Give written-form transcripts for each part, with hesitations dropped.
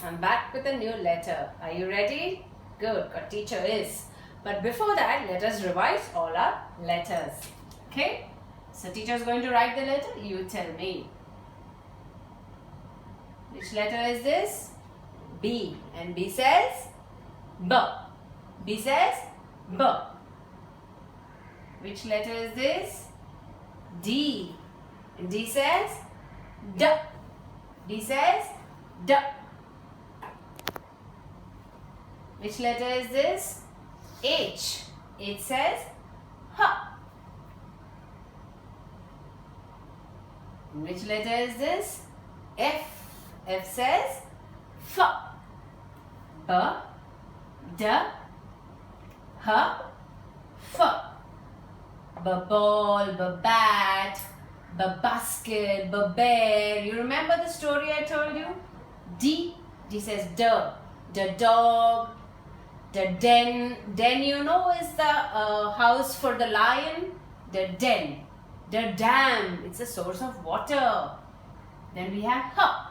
I'm back with a new letter. Are you ready? Good, good, teacher is. But before that, let us revise all our letters. Okay? So teacher is going to write the letter. You tell me. Which letter is this? B. And B says B. B says B. Which letter is this? D. And D says D. D says D. Which letter is this? H. H says H. Which letter is this? F. F says F. B. D. H. F. B ball, B bat, B basket, B bear. You remember the story I told you? D. D says D. The dog. The den. Den, you know, is the house for the lion. The den. The dam. It's a source of water. Then we have her.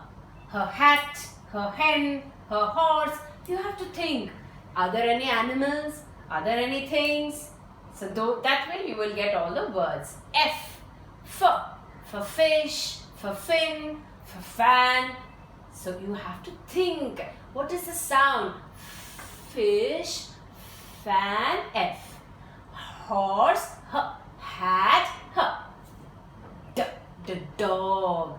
Her hat, her hen, her horse. You have to think. Are there any animals? Are there any things? So that way you will get all the words. F. For fish, for fin, for fan. So you have to think. What is the sound? Fish, fan, F. Horse, H. Hat, H. The dog,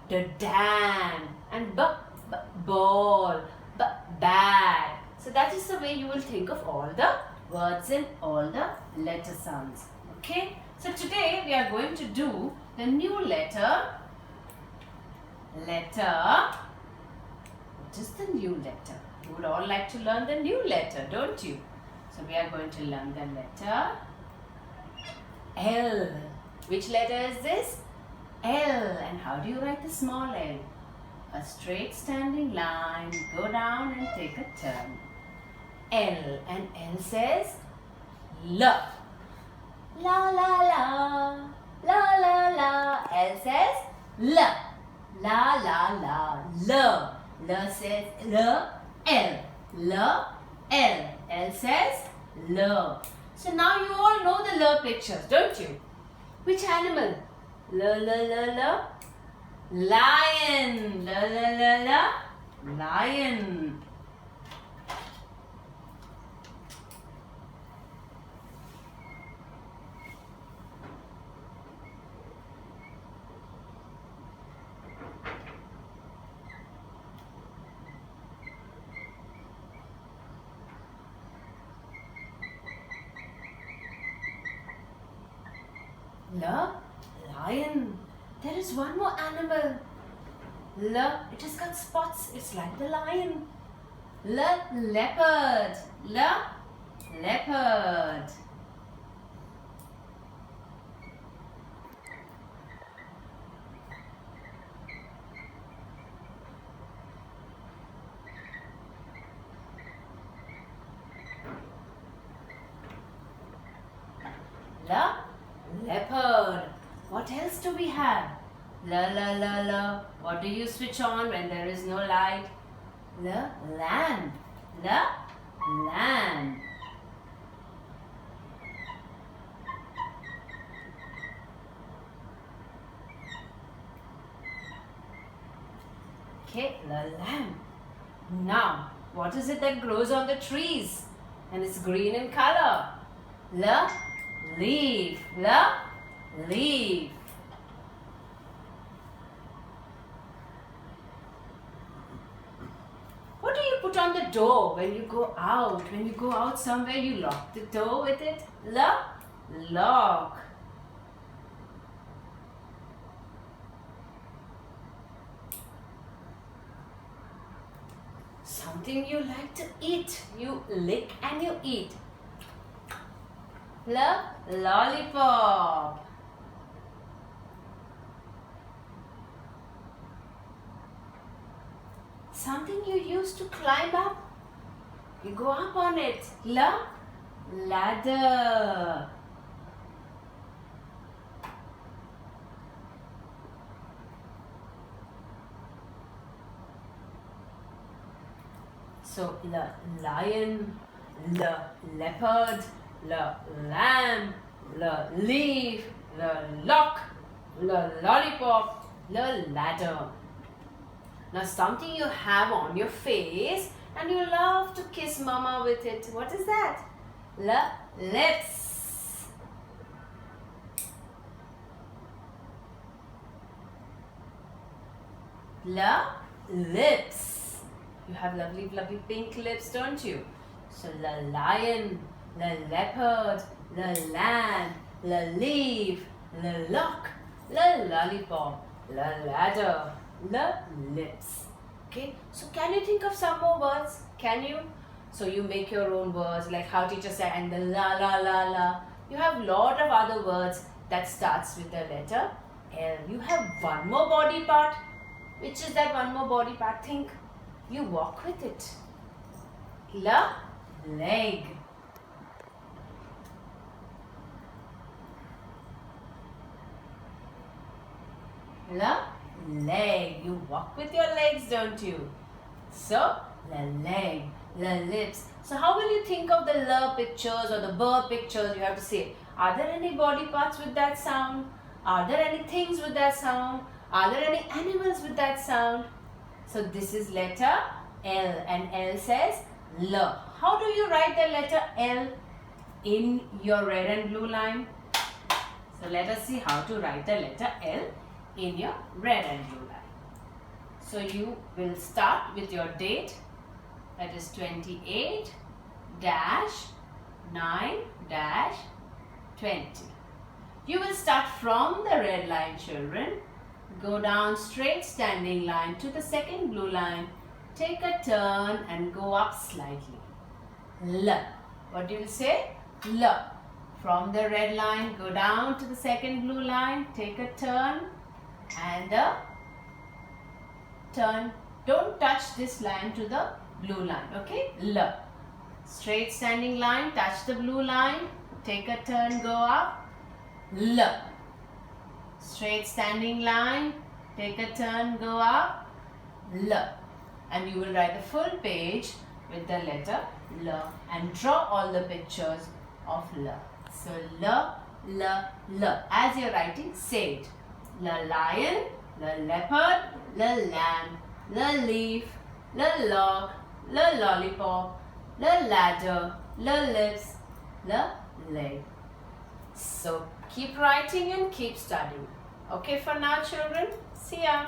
the dam, and ball, bat. So that is the way you will think of all the words and all the letter sounds. Okay? So today we are going to do the new letter. What is the new letter? You would all like to learn the new letter, don't you? So we are going to learn the letter L. Which letter is this? L. And how do you write the small L? A straight standing line. Go down and take a turn. L. And L says L. La la la. La la la. L says L. La la la. L. L says L. L. L. L. L says L. So now you all know the L pictures, don't you? Which animal? L, L, L, L. Lion. L, L, L, L. Lion. Lion. There is one more animal. It has got spots. It's like the lion. Leopard. Leopard. Leopard. What else do we have? What do you switch on when there is no light? Lamp. Lamp. Okay, lamp. Now, what is it that grows on the trees? And it's green in color. Leaf. Leaf. What do you put on the door when you go out? When you go out somewhere, you lock the door with it. Lock. Something you like to eat. You lick and you eat. Lollipop. Something you use to climb up. You go up on it. Ladder. So the lion, the leopard, the lamb, the leaf, the lock, the lollipop, the ladder. Now something you have on your face and you love to kiss mama with it. What is that? The lips. The lips. You have lovely, lovely pink lips, don't you? So the lion, the leopard, the lamb, the leaf, the lock, the lollipop, the ladder, the lips. Okay, so can you think of some more words? Can you? So you make your own words like how teacher said, and the la la la la. You have lot of other words that starts with the letter L. You have one more body part. Which is that one more body part? Think. You walk with it. La, leg. La, leg. You walk with your legs, don't you? So, the leg, the lips. So how will you think of the la pictures or the bird pictures? You have to say, are there any body parts with that sound? Are there any things with that sound? Are there any animals with that sound? So this is letter L, and L says L. How do you write the letter L in your red and blue line? So let us see how to write the letter L in your red and blue line. So you will start with your date, that is 28-9-20. You will start from the red line, children. Go down straight standing line to the second blue line. Take a turn and go up slightly. L. What do you say? L. From the red line, go down to the second blue line. Take a turn and a turn. Don't touch this line to the blue line. Okay? L. Straight standing line. Touch the blue line. Take a turn. Go up. L. Straight standing line, take a turn, go up, L. And you will write the full page with the letter L and draw all the pictures of L. So L, L, L. As you're writing, say it. The lion, the leopard, the lamb, the leaf, the log, the lollipop, the ladder, the lips, the leg. So keep writing and keep studying. Okay for now, children. See ya.